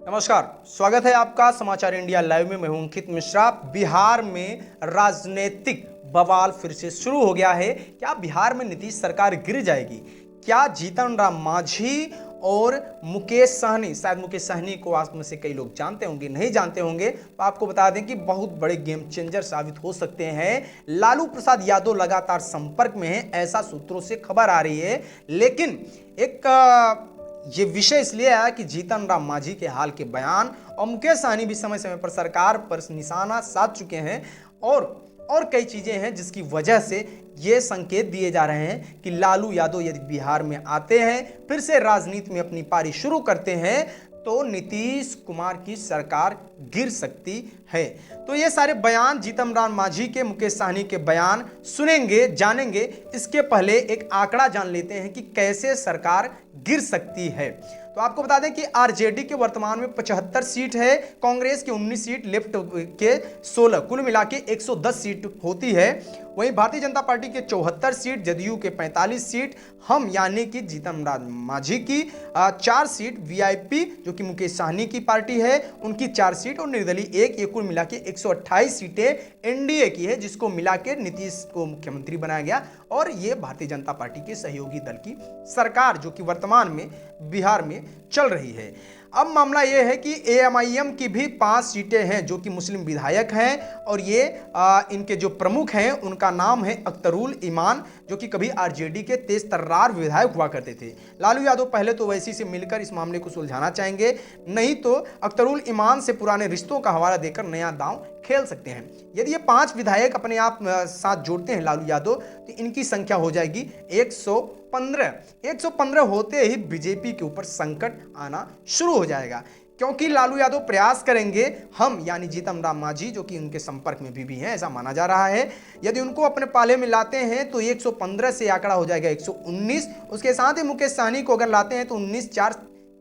नमस्कार, स्वागत है आपका समाचार इंडिया लाइव में। मैं हूं अंकित मिश्रा। बिहार में राजनीतिक बवाल फिर से शुरू हो गया है। क्या बिहार में नीतीश सरकार गिर जाएगी? क्या जीतन राम मांझी और मुकेश सहनी, शायद मुकेश सहनी को आप में से कई लोग जानते होंगे, नहीं जानते होंगे तो आपको बता दें कि बहुत बड़े गेम चेंजर साबित हो सकते हैं। लालू प्रसाद यादव लगातार संपर्क में है, ऐसा सूत्रों से खबर आ रही है। लेकिन ये विषय इसलिए आया कि जीतन राम मांझी के हाल के बयान और मुकेश सहनी भी समय समय पर सरकार पर निशाना साध चुके हैं और कई चीजें हैं जिसकी वजह से ये संकेत दिए जा रहे हैं कि लालू यादव यदि बिहार में आते हैं, फिर से राजनीति में अपनी पारी शुरू करते हैं, तो नीतीश कुमार की सरकार गिर सकती है। तो ये सारे बयान जीतन राम मांझी के, मुकेश सहनी के बयान सुनेंगे, जानेंगे। इसके पहले एक आंकड़ा जान लेते हैं कि कैसे सरकार गिर सकती है। तो आपको बता दें कि आरजेडी के वर्तमान में 75 सीट है, कांग्रेस की 19 सीट, लेफ्ट के 16, कुल मिला के 110 सीट होती है। वहीं भारतीय जनता पार्टी के 74 सीट, जदयू के 45 सीट, हम यानी कि जीतन राम मांझी की 4 सीट, वीआईपी जो कि मुकेश सहनी की पार्टी है उनकी 4 सीट और निर्दलीय 1, ये कुल मिला के 128 सीटें एनडीए की है, जिसको मिला के नीतीश को मुख्यमंत्री बनाया गया। और ये भारतीय जनता पार्टी के सहयोगी दल की सरकार जो कि वर्तमान में बिहार में चल रही है। अब मामला यह है कि एएमआईएम की भी 5 सीटें हैं जो कि मुस्लिम विधायक हैं, और ये इनके जो प्रमुख हैं उनका नाम है अख्तरुल ईमान, जो कि कभी आरजेडी के तेज तर्रार विधायक हुआ करते थे। लालू यादव पहले तो वैसी से मिलकर इस मामले को सुलझाना चाहेंगे, नहीं तो अख्तरुल ईमान से पुराने रिश्तों का हवाला देकर नया दांव खेल सकते हैं। यदि ये 5 विधायक अपने आप साथ जोड़ते हैं लालू यादव, तो इनकी संख्या हो जाएगी 115 होते ही बीजेपी के ऊपर संकट आना शुरू हो जाएगा, क्योंकि लालू यादव प्रयास करेंगे, हम यानी जीतन राम मांझी जो कि उनके संपर्क में भी हैं, ऐसा माना जा रहा है, यदि उनको अपने पाले में लाते हैं तो 115 से आंकड़ा हो जाएगा 119। उसके साथ ही मुकेश सहनी को अगर लाते हैं तो 19 4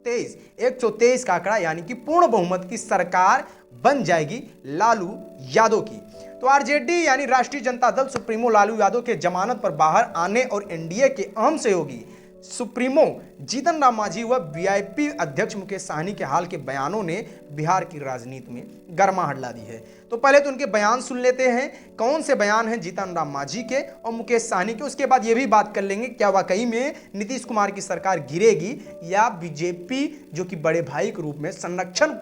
23, 123 का आंकड़ा, यानी कि पूर्ण बहुमत की सरकार बन जाएगी लालू यादव की। तो आरजेडी यानी राष्ट्रीय जनता दल सुप्रीमो लालू यादव के जमानत पर बाहर आने और एनडीए के अहम सहयोगी सुप्रीमो जीतन राम मांझी व वीआईपी अध्यक्ष मुकेश सहनी के हाल के बयानों ने बिहार की राजनीति में गर्माहट ला दी है। तो पहले तो उनके बयान सुन लेते हैं, कौन से बयान हैं जीतन राम मांझी के और मुकेश सहनी के। उसके बाद ये भी बात कर लेंगे क्या वाकई में नीतीश कुमार की सरकार गिरेगी या बीजेपी जो कि बड़े भाई के रूप में संरक्षण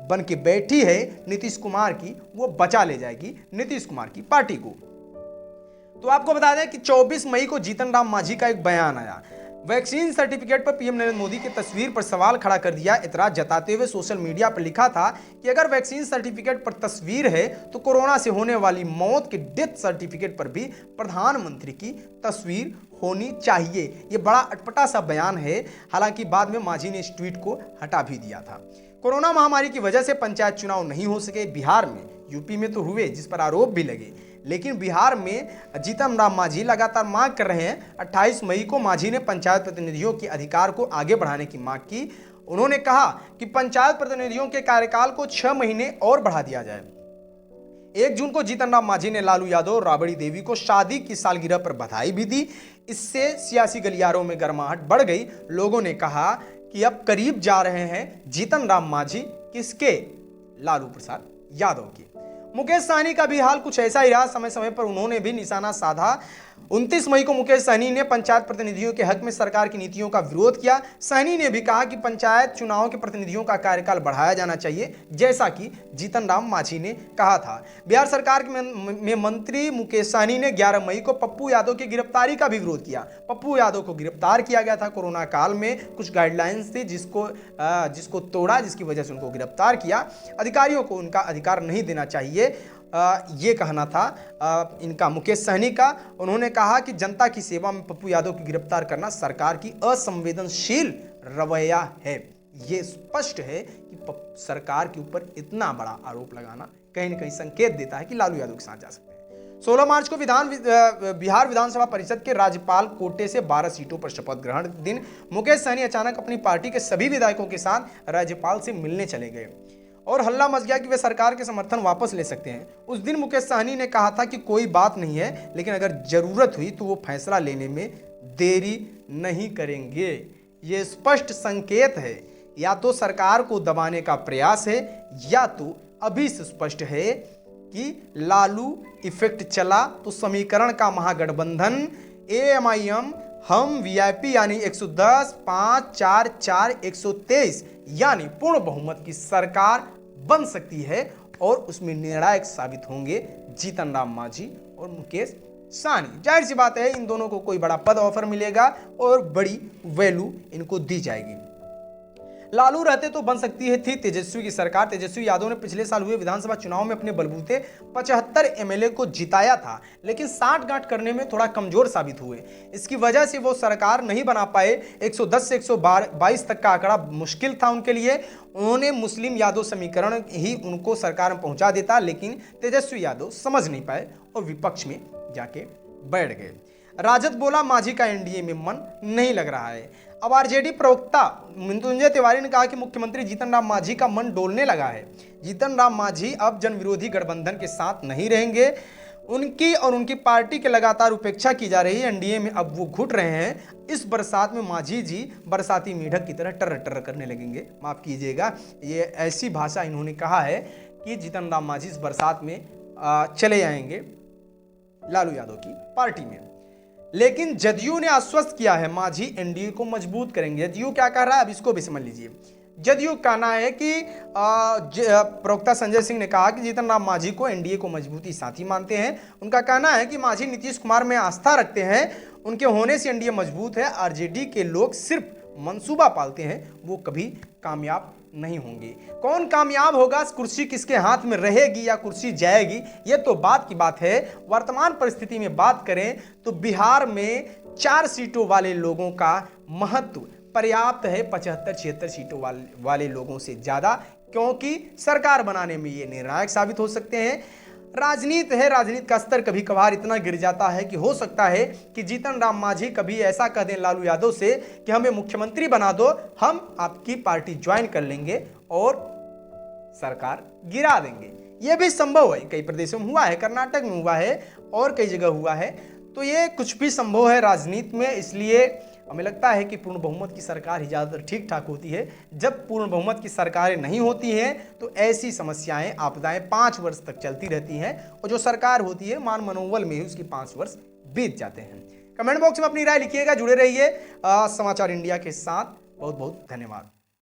बन के बैठी है नीतीश कुमार की, वो बचा ले जाएगी नीतीश कुमार की पार्टी को। तो आपको बता दें कि 24 मई को जीतन राम मांझी का एक बयान आया। वैक्सीन सर्टिफिकेट पर पीएम नरेंद्र मोदी की तस्वीर पर सवाल खड़ा कर दिया। इतराज जताते हुए सोशल मीडिया पर लिखा था कि अगर वैक्सीन सर्टिफिकेट पर तस्वीर है तो कोरोना से होने वाली मौत के डेथ सर्टिफिकेट पर भी प्रधानमंत्री की तस्वीर होनी चाहिए। ये बड़ा अटपटा सा बयान है। हालांकि बाद में मांझी ने इस ट्वीट को हटा भी दिया था। कोरोना महामारी की वजह से पंचायत चुनाव नहीं हो सके बिहार में, यूपी में तो हुए जिस पर आरोप भी लगे, लेकिन बिहार में जीतन राम मांझी लगातार मांग कर रहे हैं। 28 मई को मांझी ने पंचायत प्रतिनिधियों के अधिकार को आगे बढ़ाने की मांग की। उन्होंने कहा कि पंचायत प्रतिनिधियों के कार्यकाल को 6 महीने और बढ़ा दिया जाए। 1 जून को जीतन राम मांझी ने लालू यादव और राबड़ी देवी को शादी की सालगिरह पर बधाई भी दी। इससे सियासी गलियारों में गर्माहट बढ़ गई। लोगों ने कहा कि अब करीब जा रहे हैं जीतन राम मांझी किसके? लालू प्रसाद यादव की। मुकेश सहनी का भी हाल कुछ ऐसा ही रहा। समय समय पर उन्होंने भी निशाना साधा। 29 मई को मुकेश सहनी ने पंचायत प्रतिनिधियों के हक में सरकार की नीतियों का विरोध किया। सहनी ने भी कहा कि पंचायत चुनाव के प्रतिनिधियों का कार्यकाल बढ़ाया जाना चाहिए, जैसा कि जीतन राम मांझी ने कहा था। बिहार सरकार में मंत्री मुकेश सहनी ने 11 मई को पप्पू यादव की गिरफ्तारी का भी विरोध किया। पप्पू यादव को गिरफ्तार किया गया था कोरोना काल में। कुछ गाइडलाइंस थी जिसको तोड़ा, जिसकी वजह से उनको गिरफ्तार किया। अधिकारियों को उनका अधिकार नहीं देना चाहिए, ये कहना था इनका मुकेश सहनी का। उन्होंने कहा कि जनता की सेवा में पप्पू यादव की गिरफ्तार करना सरकार की असंवेदनशील रवैया है। ये स्पष्ट है कि सरकार के ऊपर इतना बड़ा आरोप लगाना कहीं न कहीं संकेत देता है कि लालू यादव के साथ जा सकते हैं। 16 मार्च को बिहार विधानसभा परिषद के राज्यपाल कोटे से 12 सीटों पर शपथ ग्रहण दिन मुकेश सहनी अचानक अपनी पार्टी के सभी विधायकों के साथ राज्यपाल से मिलने चले गए और हल्ला मच गया कि वे सरकार के समर्थन वापस ले सकते हैं। उस दिन मुकेश सहनी ने कहा था कि कोई बात नहीं है, लेकिन अगर जरूरत हुई तो वो फैसला लेने में देरी नहीं करेंगे। ये स्पष्ट संकेत है या तो सरकार को दबाने का प्रयास है, या तो अभी से स्पष्ट है कि लालू इफेक्ट चला तो समीकरण का महागठबंधन एएमआईएम हम वीआईपी यानी 110, 5, 4, 4, 123 यानी पूर्ण बहुमत की सरकार बन सकती है और उसमें निर्णायक साबित होंगे जीतन राम मांझी और मुकेश सहनी। जाहिर सी बात है इन दोनों को कोई बड़ा पद ऑफर मिलेगा और बड़ी वैल्यू इनको दी जाएगी। लालू रहते तो बन सकती है थी तेजस्वी की सरकार। तेजस्वी यादव ने पिछले साल हुए विधानसभा चुनाव में अपने बलबूते 75 एमएलए को जिताया था, लेकिन साठ गांठ करने में थोड़ा कमजोर साबित हुए। इसकी वजह से वो सरकार नहीं बना पाए। 110 से 122 तक का आंकड़ा मुश्किल था उनके लिए। उन्होंने मुस्लिम यादव समीकरण ही उनको सरकार में पहुंचा देता, लेकिन तेजस्वी यादव समझ नहीं पाए और विपक्ष में जाके बैठ गए। राजद बोला मांझी का एनडीए में मन नहीं लग रहा है। अब आरजेडी प्रवक्ता मृत्युंजय तिवारी ने कहा कि मुख्यमंत्री जीतन राम मांझी का मन डोलने लगा है। जीतन राम मांझी अब जन विरोधी गठबंधन के साथ नहीं रहेंगे। उनकी और उनकी पार्टी के लगातार उपेक्षा की जा रही है। एनडीए में अब वो घुट रहे हैं। इस बरसात में मांझी जी बरसाती मेढक की तरह टर्र टर्र करने लगेंगे। माफ कीजिएगा, ये ऐसी भाषा इन्होंने कहा है कि जीतन राम मांझी इस बरसात में चले जाएंगे लालू यादव की पार्टी में। लेकिन जदयू ने आश्वस्त किया है मांझी एनडीए को मजबूत करेंगे। जदयू क्या कह रहा है अब इसको भी समझ लीजिए। जदयू कहना है कि प्रवक्ता संजय सिंह ने कहा कि जीतन राम मांझी को एनडीए को मजबूती साथी मानते हैं। उनका कहना है कि मांझी नीतीश कुमार में आस्था रखते हैं, उनके होने से एनडीए मजबूत है। आरजेडी के लोग सिर्फ मंसूबा पालते हैं, वो कभी कामयाब नहीं होंगे। कौन कामयाब होगा, कुर्सी किसके हाथ में रहेगी या कुर्सी जाएगी, ये तो बात की बात है। वर्तमान परिस्थिति में बात करें तो बिहार में 4 सीटों वाले लोगों का महत्व पर्याप्त है 75-76 सीटों वाले लोगों से ज्यादा, क्योंकि सरकार बनाने में ये निर्णायक साबित हो सकते हैं। राजनीति है, राजनीति का स्तर कभी कभार इतना गिर जाता है कि हो सकता है कि जीतन राम मांझी कभी ऐसा कह दें लालू यादव से कि हमें मुख्यमंत्री बना दो, हम आपकी पार्टी ज्वाइन कर लेंगे और सरकार गिरा देंगे। यह भी संभव है, कई प्रदेशों में हुआ है, कर्नाटक में हुआ है और कई जगह हुआ है। तो ये कुछ भी संभव है राजनीति में। इसलिए हमें लगता है कि पूर्ण बहुमत की सरकार ही ज़्यादातर ठीक ठाक होती है। जब पूर्ण बहुमत की सरकारें नहीं होती हैं तो ऐसी समस्याएं, आपदाएं 5 वर्ष तक चलती रहती हैं और जो सरकार होती है मान मनोबल में ही उसकी 5 वर्ष बीत जाते हैं। कमेंट बॉक्स में अपनी राय लिखिएगा, जुड़े रहिए समाचार इंडिया के साथ। बहुत बहुत धन्यवाद।